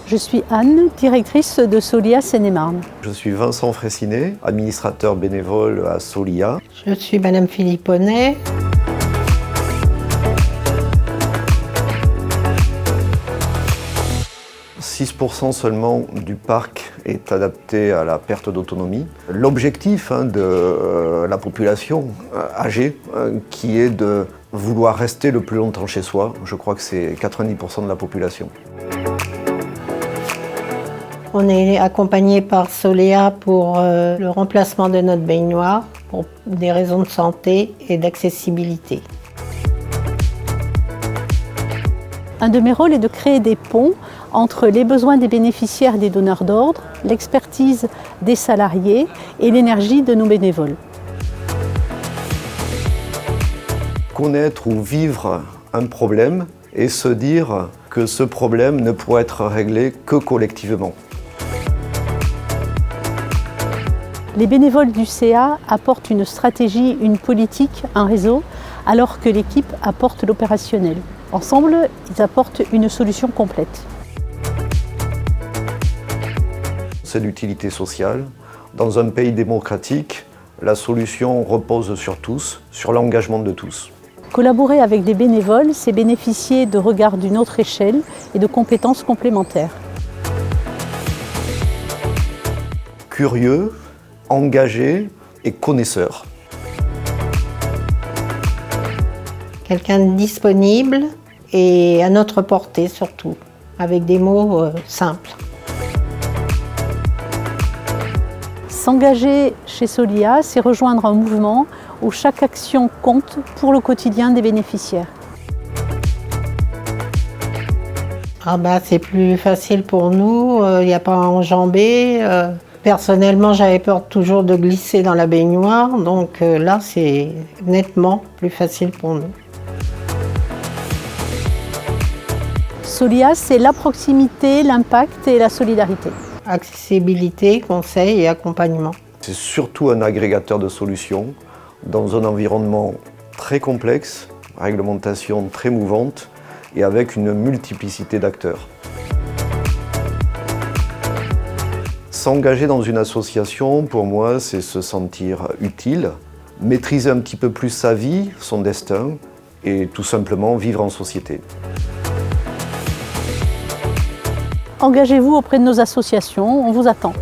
Je suis Anne, directrice de Solia Seine-et-Marne. Je suis Vincent Fraissinet, administrateur bénévole à Solia. Je suis Madame Philipponnet. « 6% seulement du parc est adapté à la perte d'autonomie. L'objectif de la population âgée, qui est de vouloir rester le plus longtemps chez soi, je crois que c'est 90% de la population. On est accompagné par Solia pour le remplacement de notre baignoire pour des raisons de santé et d'accessibilité. Un de mes rôles est de créer des ponts entre les besoins des bénéficiaires et des donneurs d'ordre, l'expertise des salariés et l'énergie de nos bénévoles. Connaître ou vivre un problème et se dire que ce problème ne pourra être réglé que collectivement. Les bénévoles du CA apportent une stratégie, une politique, un réseau, alors que l'équipe apporte l'opérationnel. Ensemble, ils apportent une solution complète. C'est l'utilité sociale. Dans un pays démocratique, la solution repose sur tous, sur l'engagement de tous. Collaborer avec des bénévoles, c'est bénéficier de regards d'une autre échelle et de compétences complémentaires. Curieux, engagé et connaisseur. Quelqu'un de disponible et à notre portée surtout, avec des mots simples. S'engager chez Solia, c'est rejoindre un mouvement où chaque action compte pour le quotidien des bénéficiaires. C'est plus facile pour nous, il n'y a pas à enjamber. Personnellement, j'avais peur toujours de glisser dans la baignoire, donc là, c'est nettement plus facile pour nous. Solia, c'est la proximité, l'impact et la solidarité. Accessibilité, conseil et accompagnement. C'est surtout un agrégateur de solutions dans un environnement très complexe, réglementation très mouvante et avec une multiplicité d'acteurs. S'engager dans une association, pour moi, c'est se sentir utile, maîtriser un petit peu plus sa vie, son destin et tout simplement vivre en société. Engagez-vous auprès de nos associations, on vous attend.